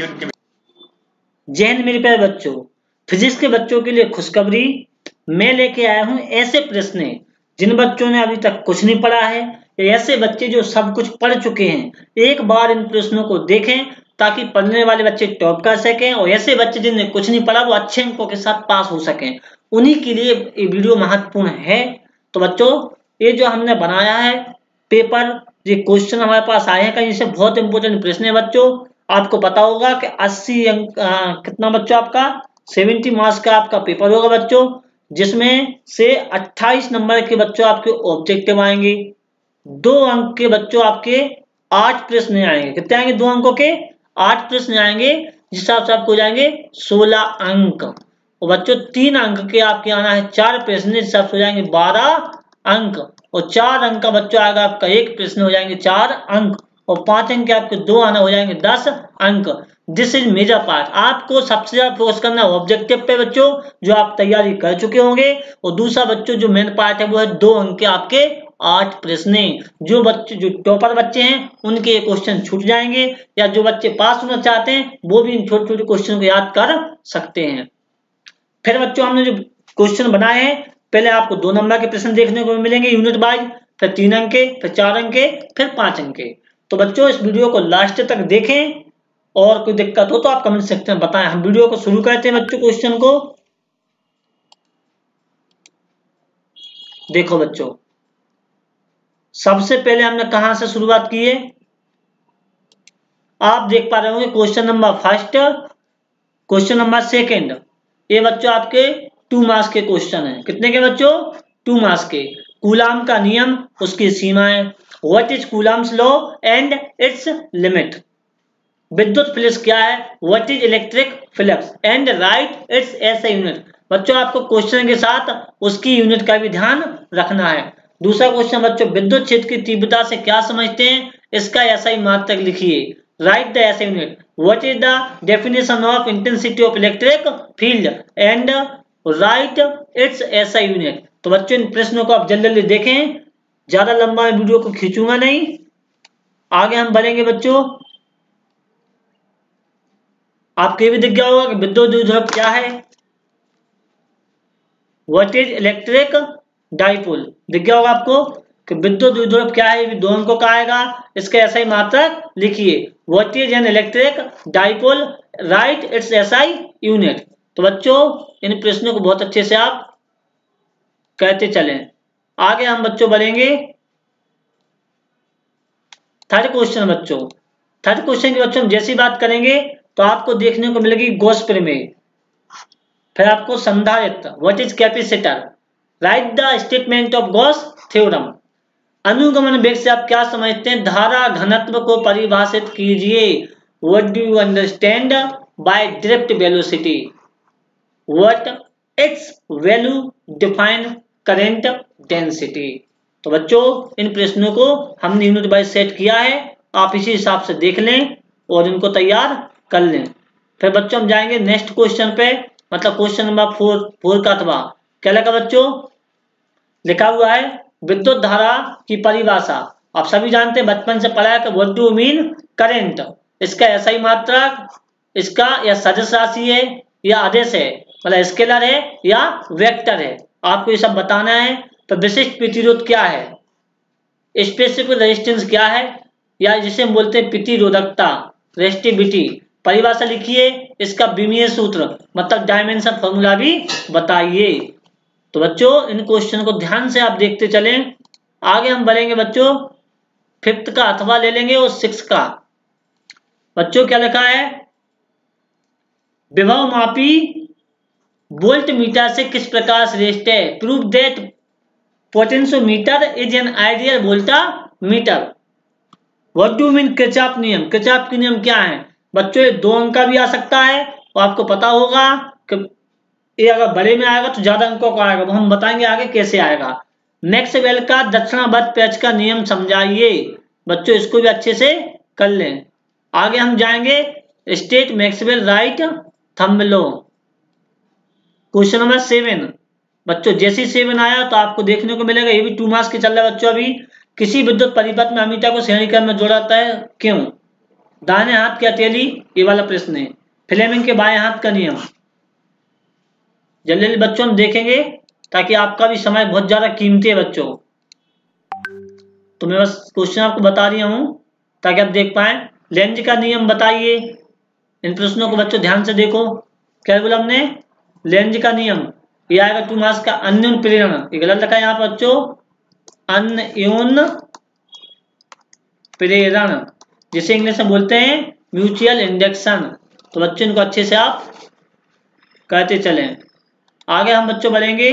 जय हिंद मेरे प्यारे बच्चों, फिजिक्स के बच्चों के लिए खुशखबरी। मैं लेके आया हूं ऐसे प्रश्न जिन बच्चों ने अभी तक कुछ नहीं पढ़ा है या ऐसे बच्चे जो सब कुछ पढ़ चुके हैं, एक बार इन प्रश्नों को देखें ताकि पढ़ने वाले बच्चे टॉप कर सकें और ऐसे बच्चे जिन्हें कुछ नहीं पढ़ा वो अच्छे अंकों के साथ पास हो सकें। उन्हीं के लिए ये वीडियो महत्वपूर्ण है। तो बच्चों, ये जो हमने बनाया है पेपर, ये क्वेश्चन हमारे पास आए हैं कहीं से, बहुत इंपोर्टेंट प्रश्न है बच्चों। आपको पता होगा कि 80 अंक कितना बच्चों आपका 70 मार्क्स का आपका पेपर होगा बच्चों, जिसमें से 28 नंबर के बच्चों आपके ऑब्जेक्टिव आएंगे, 2 अंक के बच्चों आपके 8 प्रश्न आएंगे। कितने आएंगे? 2 अंकों के 8 प्रश्न आएंगे, जिस हिसाब से आपको जाएंगे 16 अंक। और बच्चों 3 अंक के आपके आना है 4 प्रश्न, जिस हिसाब से हो जाएंगे 12 अंक। और 4 अंक का बच्चों आएगा आपका एक प्रश्न, हो जाएंगे 4 अंक। और 5 अंक के आपके 2 आना, हो जाएंगे 10 अंक। This is major part. आपको सबसे ज्यादा फोकस करना है ऑब्जेक्टिव पे बच्चों, जो आप तैयारी कर चुके होंगे। और दूसरा बच्चों जो मेन पार्ट है वो है 2 अंक के आपके 8 प्रश्न। जो बच्चे जो टॉपर बच्चे हैं उनके क्वेश्चन छूट जाएंगे, या जो बच्चे पास होना चाहते हैं वो भी इन छोटे छोटे क्वेश्चन को याद कर सकते हैं। फिर बच्चों हमने जो क्वेश्चन बनाए हैं, पहले आपको 2 नंबर के प्रश्न देखने को मिलेंगे यूनिट वाइज, फिर 3 अंक के, फिर 4 अंक के, फिर 5 अंक के। तो बच्चों इस वीडियो को लास्ट तक देखें, और कोई दिक्कत हो तो आप कमेंट सेक्शन में बताएं। हम वीडियो को शुरू करते हैं बच्चों। क्वेश्चन को देखो बच्चों, सबसे पहले हमने कहां से शुरुआत की है, आप देख पा रहे होंगे question number first, question number second. ये बच्चों आपके 2 मार्क्स के क्वेश्चन है। कितने के बच्चों? 2 मार्क्स के। कूलाम का नियम, उसकी सीमाएं। What is coulombs law and it's limit. विद्युत फ्लक्स क्या है? What is electric flux and right it's SI unit. बच्चों आपको क्वेश्चन के साथ उसकी यूनिट का भी ध्यान रखना है। दूसरा क्वेश्चन बच्चों, विद्युत क्षेत्र की तीव्रता से क्या समझते हैं, इसका एसआई मात्रक लिखिए। Right the SI unit. What is the definition of intensity of electric field and right it's SI unit. तो बच्चों इन प्रश्नों को आप जल्दी जल्दी देखें, ज्यादा लंबा वीडियो को खींचूंगा नहीं। आगे हम बढ़ेंगे बच्चों। आपको ये भी दिख गया होगा कि विद्युत द्विध्रुव क्या है। व्हाट इज इलेक्ट्रिक डाइपोल, दिख गया होगा आपको कि विद्युत द्विध्रुव क्या है। ये भी 2 अंकों का आएगा, इसका एसआई मात्रक लिखिए। What is an electric dipole, right it's SI unit. तो बच्चों इन प्रश्नों को बहुत अच्छे से आप कहते चलें। आगे हम बच्चों बढ़ेंगे थर्ड क्वेश्चन बच्चों। थर्ड क्वेश्चन की बच्चों हम जैसी बात करेंगे तो आपको देखने को मिलेगी गॉस प्रमेय, फिर आपको संधारित्र, what is capacitor, right the statement of Gauss theorem. अनुगमन वेग से आप क्या समझते हैं, धारा घनत्व को परिभाषित कीजिए। What do you understand by drift velocity, what it's value define current density. तो बच्चों इन प्रश्नों को हमने यूनिट वाइज सेट किया है, आप इसी हिसाब से देख लें और इनको तैयार कर लें। फिर बच्चों हम जाएंगे नेक्स्ट क्वेश्चन पे, मतलब क्वेश्चन नंबर 4 का अथवा क्या लगा बच्चों, लिखा हुआ है विद्युत धारा की परिभाषा। आप सभी जानते हैं, बचपन से पढ़ा है कि व्हाट डू मीन करंट, इसका एसआई मात्रक, इसका या सदिश राशि है या आदेश है, मतलब स्केलर है या वेक्टर है, आपको ये सब बताना है। तो विशिष्ट प्रतिरोध क्या है, स्पेसिफिक रेजिस्टेंस क्या है, या जिसे हम बोलते हैं प्रतिरोधकता, रेजिस्टिविटी। परिभाषा लिखिए, इसका विमीय सूत्र मतलब डायमेंशन फॉर्मूला भी बताइए। तो बच्चों इन क्वेश्चन को ध्यान से आप देखते चलें। आगे हम बढ़ेंगे बच्चों, 5th का अथवा ले लेंगे और 6 का। बच्चों क्या लिखा है, विभव मापी वोल्ट मीटर से किस प्रकार श्रेष्ठ है। Prove that potentiometer is an ideal voltameter. What do mean Kirchhoff नियम, किरचॉफ के नियम क्या है बच्चों, ये 2 अंक का भी आ सकता है, और आपको पता होगा कि ये अगर बड़े में आएगा तो ज्यादा अंकों का आएगा, वो हम बताएंगे आगे कैसे आएगा। मैक्सवेल का दक्षिणावर्त पेच का नियम समझाइए। बच्चों इसको भी अच्छे से कर लें। आगे हम जाएंगे state Maxwell right thumb law. Question number 7 बच्चों, जैसे 7 आया तो आपको देखने को मिलेगा, ये भी 2 मार्क्स के चल रहा है बच्चों। अभी किसी विद्युत परिपथ में अमीटर को श्रेणी क्रम में जोड़ा जाता है, क्यों। दाहिने हाथ की हथेली, ये वाला प्रश्न है। फ्लेमिंग के बाएं हाथ का नियम। जल्दी जल्दी बच्चों हम देखेंगे ताकि आपका भी समय बहुत ज्यादा कीमती है बच्चों। तो मैं बस क्वेश्चन आपको बता रही हूं ताकि आप देख पाए। लेंज का नियम बताइए। इन प्रश्नों को बच्चों ध्यान से देखो। क्या बोला हमने? लेंज का नियम। ये आएगा 2 मार्क्स का। अन्योन प्रेरण, ये गलत लिखा है यहाँ पर बच्चों। अन्योन प्रेरण, जिसे इंग्लिश में बोलते हैं म्यूचुअल इंडक्शन। तो बच्चों इनको अच्छे से आप कहते चलें। आगे हम बच्चों बढ़ेंगे।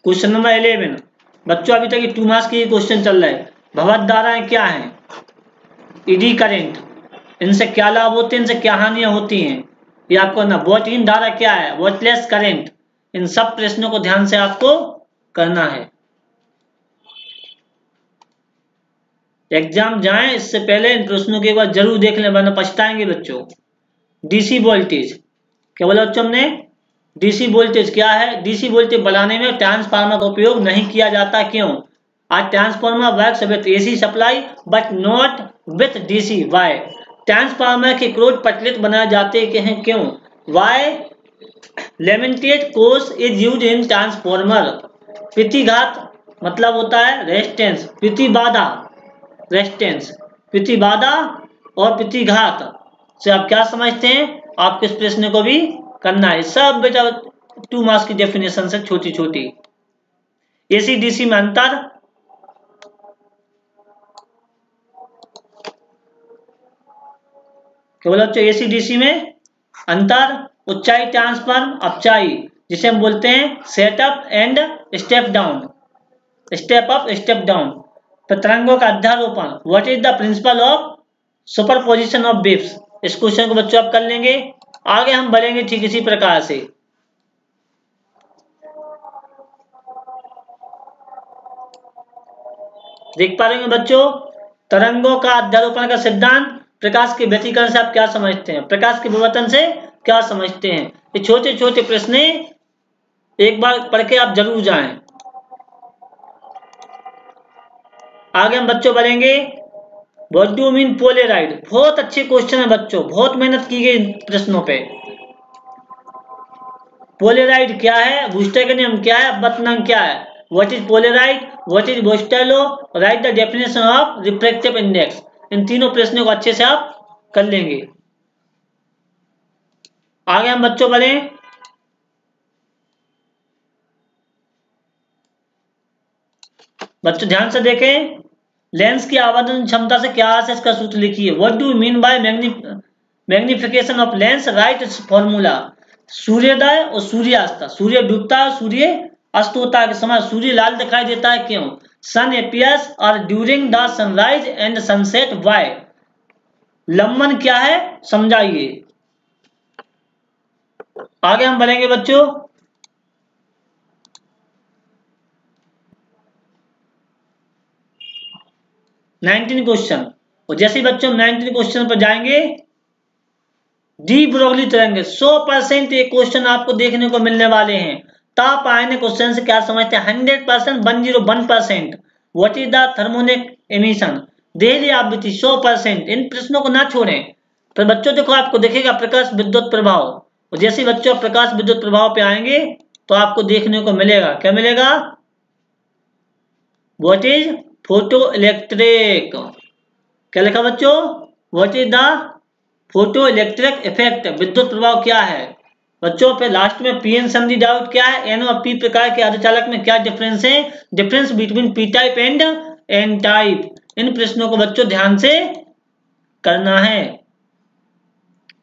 Question number 11। बच्चों अभी तक ये 2 मार्क्स के क्वेश्चन चल रहा है। भवत धाराएं क्या है? ईडी करंट, इनसे क्या लाभ होते हैं, इनसे क्या हानियां होती हैं, ये आपको ना। वोल्टहीन धारा क्या है? वोल्टलेस करंट। इन सब प्रश्नों को ध्यान से आपको करना है। एग्जाम जाएं इससे पहले इन प्रश्नों को एक बार जरूर देख लें, वरना पछताएंगे बच्चों। डीसी वोल्टेज, क्या बोला बच्चों हमने? डीसी वोल्टेज क्या है? डीसी वोल्टेज बढ़ाने में ट्रांसफार्मर का उपयोग नहीं किया जाता। क्यों? आज transformer works with AC supply but not with DC. Why? Transformer के क्रोध प्रचलित बनाए जाते हैं। क्यों? Why? Limited course is use in transformer. प्रतिघात मतलब होता है रेजिस्टेंस, प्रतिबाधा रेजिस्टेंस, प्रतिबाधा और प्रतिघात से आप क्या समझते हैं? आपके इस प्रश्न को भी करना है। सब बेटा 2 मार्क्स की डेफिनेशन से छोटी छोटी। एसी डीसी में अंतर, केवल बच्चों एसी डीसी में अंतर। ऊंचाई ट्रांसफर अपचाई, जिसे हम बोलते हैं step up and step down, step up step down. तरंगों का अध्यारोपण, what is the principle of superposition of waves. इस क्वेश्चन को बच्चों आप कर लेंगे। आगे हम बढ़ेंगे ठीक इसी प्रकार से। देख पा रहे हैं बच्चों, तरंगों का अध्यारोपण का सिद्धांत, प्रकाश के व्यतिकरण से आप क्या समझते हैं, प्रकाश के विवर्तन से क्या समझते हैं। ये छोटे छोटे प्रश्न एक बार पढ़ के आप जरूर जाएं। आगे हम बच्चों बढ़ेंगे। What do mean Polaroid. बहुत अच्छे क्वेश्चन है बच्चों, बहुत मेहनत की गई प्रश्नों पे। पोलेराइड क्या है, बूस्टर का नियम क्या है, अपवर्तनांक क्या है। What is polaroid, what is brewster law, write the definition of refractive index. इन तीनों प्रश्नों को अच्छे से आप कर लेंगे। आगे हम बच्चों बढ़ें। बच्चों ध्यान से देखें। लेंस की आवर्धन क्षमता से क्या है, इसका सूत्र लिखिए। What do mean by magnification of lens, right it's formula. सूर्योदय और सूर्यास्त, सूर्य डूबता है, सूर्य अस्त होता के समय सूर्य लाल दिखाई देता है। क्यों? सन अपीयर्स और during the sunrise and sunset. Why? लंबन क्या है समझाइए। आगे हम बढ़ेंगे बच्चों। 19 क्वेश्चन, और जैसे ही बच्चों 19 क्वेश्चन पर जाएंगे, डी ब्रोगली तरंगे 100% ये क्वेश्चन आपको देखने को मिलने वाले हैं। ताप आयन क्वेश्चन से क्या समझते हैं? 100%, 101%। What is the thermionic emission, Delhi आवृत्ति 100%। इन प्रश्नों को ना छोड़ें। तो बच्चों देखो, आपको देखेगा प्रकाश विद्युत प्रभाव, और जैसे ही बच्चों प्रकाश विद्युत प्रभाव पे आएंगे तो आपको देखने को मिलेगा, क्या मिलेगा? What is photo electric. क्या लिखा बच्चों? What is the photo electric effect, विद्युत प्रभाव क्या है। बच्चों पे लास्ट में पीएन संधि डाउट क्या है, एन और पी प्रकार के अर्धचालक में क्या डिफरेंस है, difference between P type and N type. इन प्रश्नों को बच्चों ध्यान से करना है।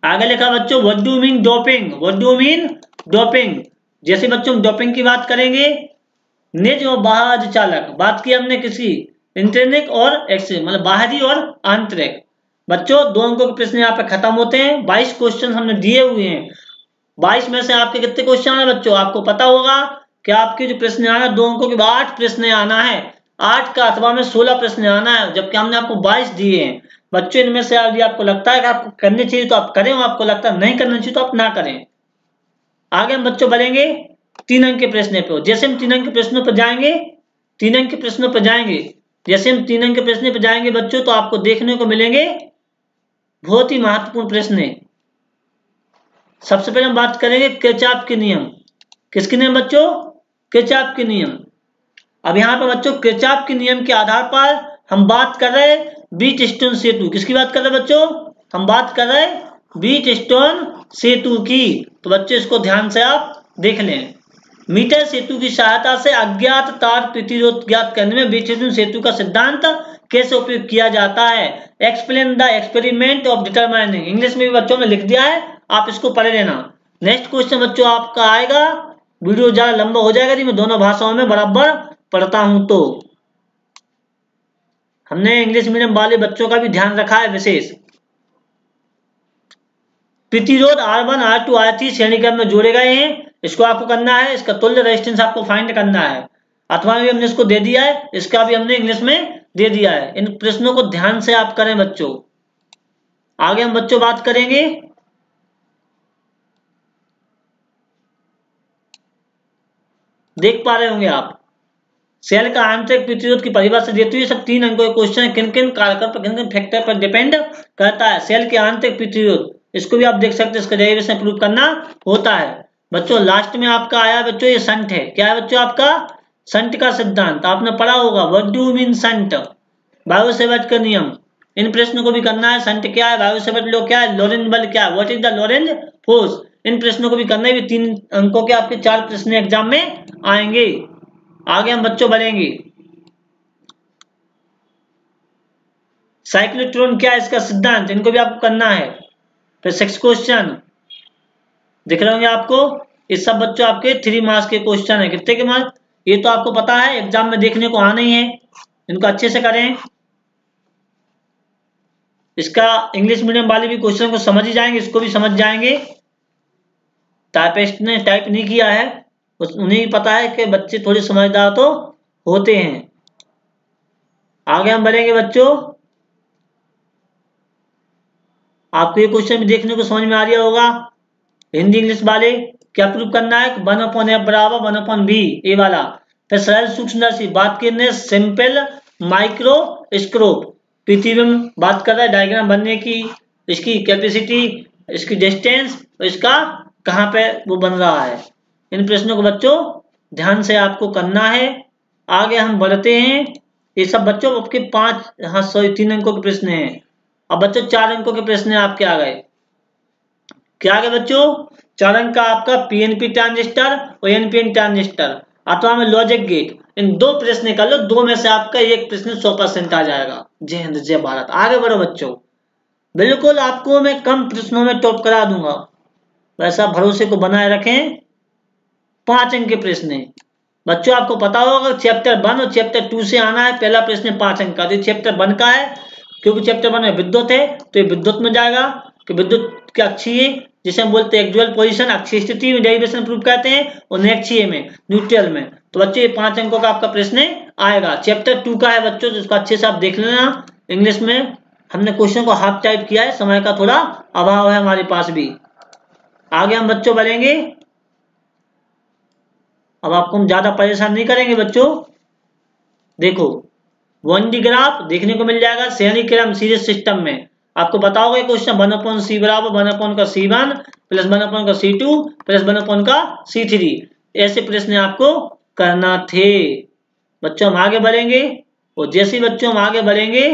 आगे लिखा बच्चों, what do mean doping, what do mean doping. जैसे बच्चों डोपिंग की बात करेंगे, निज और बाह्य अर्धचालक, बात की हमने किसी इंटरनिक और एक्सटर्नल, मतलब बाहरी और आंतरिक। बच्चों 2 अंकों के प्रश्न यहाँ पे खत्म होते हैं। 22 क्वेश्चन हमने दिए हुए हैं। 22 में से आपके कितने क्वेश्चन आना बच्चों, आपको पता होगा कि आपके जो प्रश्न आना 2 अंकों के 8 प्रश्न आना है। 8 का अथवा में 16 प्रश्न आना है, जबकि हमने आपको 22 दिए हैं। बच्चों इनमें से यदि आपको लगता है कि आपको करने चाहिए तो आप करें, और आपको लगता है नहीं करना चाहिए तो आप ना करें। आगे हम बच्चों बढ़ेंगे 3 अंक के प्रश्न पे। जैसे हम 3 अंक के प्रश्नों पर जाएंगे, 3 अंक के प्रश्नों पर जाएंगे जैसे हम 3 अंक के प्रश्न पे जाएंगे बच्चों तो आपको देखने को मिलेंगे बहुत ही महत्वपूर्ण प्रश्न। सबसे पहले हम बात करेंगे किरचॉफ के नियम। किसके नियम बच्चों? किरचॉफ के नियम। अब यहाँ पर बच्चों किरचॉफ के नियम के आधार पर हम बात कर रहे हैं व्हीटस्टोन सेतु। किसकी बात कर रहे हैं बच्चों? हम बात कर रहे हैं व्हीटस्टोन सेतु की। तो बच्चों इसको ध्यान से आप देख लें। मीटर सेतु की सहायता से अज्ञात तार प्रतिरोध ज्ञात करने में व्हीटस्टोन सेतु का सिद्धांत कैसे उपयोग किया जाता है? Explain the experiment of determining. English में भी बच्चों ने लिख दिया है, आप इसको पढ़ लेना। नेक्स्ट क्वेश्चन बच्चों आपका आएगा, वीडियो ज्यादा लंबा हो जाएगा यदि मैं दोनों भाषाओं में बराबर पढ़ता हूं तो। हमने इंग्लिश मीडियम वाले बच्चों का भी ध्यान रखा है विशेष। प्रतिरोध R1, R2, R3 श्रेणी क्रम में जोड़े गए हैं। इसको आपको करना है, इसका तुल्य रेजिस्टेंस आपको फाइंड करना है। अथवा भी हमने इसको दे दिया है, इसका भी हमने इंग्लिश में दे दिया है। इन प्रश्नों को ध्यान से आप करें बच्चों। आगे हम बच्चों बात करेंगे देख पा रहे होंगे आप, सेल का आंतरिक प्रतिरोध की परिभाषा देती हुई सब 3 अंकों के क्वेश्चन है। किन किन कारक पर, किन किन फैक्टर पर डिपेंड करता है सेल के आंतरिक प्रतिरोध? इसको भी आप देख सकते हैं, इसका डेरिवेशन प्रूव करना होता है बच्चों। लास्ट में आपका आया बच्चों ये संट है। क्या है बच्चों आपका? संट का सिद्धांत आपने पढ़ा होगा। What do you mean shunt? Biot-Savart का नियम। इन प्रश्नों को भी करना है। संट क्या है, बायो-सेवर्ट लॉ क्या है, लॉरेंज बल क्या है, what is the Lorentz force. इन प्रश्नों को भी करना है। 3 अंकों के आपके 4 प्रश्न एग्जाम में आएंगे। आगे हम बच्चों बढ़ेंगे। साइक्लोट्रॉन क्या है, इसका सिद्धांत, इनको भी आपको करना है। फिर 6 क्वेश्चन दिख रहे होंगे आपको। ये सब बच्चों आपके 3 मार्क्स के क्वेश्चन है। कितने के मार्क्स? ये तो आपको पता है एग्जाम में देखने को आना ही है। इनको अच्छे से करें। इसका इंग्लिश मीडियम वाले भी क्वेश्चन को समझ ही जाएंगे, इसको भी समझ जाएंगे। टाइपिस्ट ने टाइप नहीं किया है, उन्हें भी पता है कि बच्चे थोड़े समझदार तो होते हैं। आगे हम बढ़ेंगे बच्चों। आपको ये क्वेश्चन भी देखने को समझ में आ रहा होगा। हिंदी इंग्लिश वाले क्या प्रूव करना है? 1/f बराबर 1/b, ये वाला। फिर सरल सूक्ष्मदर्शी बात करने, सिंपल माइक्रोस्कोप प्रतिबिंब बात कर रहा है, डायग्राम बनने की, इसकी कैपेसिटी, इसकी डिस्टेंस, इसका कहाँ पे वो बन रहा है। इन प्रश्नों को बच्चों ध्यान से आपको करना है। आगे हम बढ़ते हैं। ये सब बच्चों आपके 3 अंकों के प्रश्न हैं। अब बच्चों 4 अंकों के प्रश्न आपके आ गए। क्या आ गए बच्चों? 4 अंक का आपका पीएनपी ट्रांजिस्टर और एनपीएन ट्रांजिस्टर अथवा में लॉजिक गेट। इन 2 प्रश्न कर लो, 2 में से आपका एक प्रश्न 100% आ जाएगा। जय हिंद जय भारत। आगे बढ़ो बच्चों, बिल्कुल आपको मैं कम प्रश्नों में टॉप करा दूंगा, वैसा भरोसे को बनाए रखें। 5 अंक के प्रश्न है बच्चों। आपको पता होगा चैप्टर 1 और चैप्टर 2 से आना है। पहला प्रश्न 5 अंक का, तो चैप्टर 1 का है, क्योंकि चैप्टर 1 में विद्युत है तो ये विद्युत में जाएगा कि विद्युत के अक्षीय जिसे हम बोलते हैं एक्चुअल पोजीशन, अक्षीय स्थिति में डेरिवेशन प्रूव करते हैं, और निरक्षीय में, न्यूट्रल में। तो बच्चों ये 5 अंकों का आपका प्रश्न आएगा। चैप्टर 2 का है बच्चों, जिसको अच्छे से आप देख लेना। इंग्लिश में हमने क्वेश्चन को हाफ टाइप किया है, समय का थोड़ा अभाव है हमारे पास भी। आगे हम बच्चों बढ़ेंगे। अब आपको हम ज्यादा परेशान नहीं करेंगे बच्चों। देखो 1D ग्राफ देखने को मिल जाएगा श्रेणी क्रम सीरीज सिस्टम में। आपको पता होगा क्वेश्चन 1/c बराबर 1/c1 plus 1/c2 plus 1/c3। ऐसे प्रश्न आपको करना थे बच्चों। हम आगे बढ़ेंगे, और जैसे बच्चों हम आगे बढ़ेंगे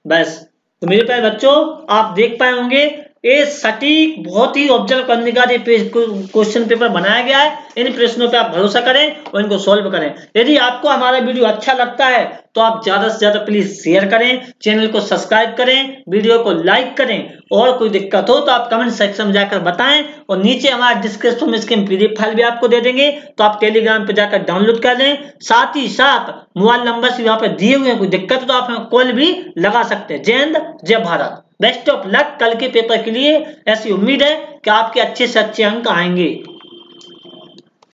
बस, तो मेरे प्यारे बच्चों आप देख पाए होंगे ये सटीक बहुत ही ऑब्जर्व करने का क्वेश्चन पेपर बनाया गया है। इन प्रश्नों पे आप भरोसा करें और इनको सॉल्व करें। यदि आपको हमारा वीडियो अच्छा लगता है तो आप ज्यादा से ज्यादा प्लीज शेयर करें, चैनल को सब्सक्राइब करें, वीडियो को लाइक करें। और कोई दिक्कत हो तो आप कमेंट सेक्शन में जाकर बताएं, और नीचे हमारे डिस्क्रिप्शन में इसकी पीडीएफ फाइल भी आपको दे देंगे, तो आप टेलीग्राम पे जाकर डाउनलोड कर लें। साथ ही साथ मोबाइल नंबर भी वहां पे दिए हुए हैं, कोई दिक्कत हो तो आप हमें कॉल भी लगा सकते हैं। जय हिंद जय भारत। बेस्ट ऑफ लक कल के पेपर के लिए। ऐसी उम्मीद है कि आपके अच्छे से अच्छे अंक आएंगे।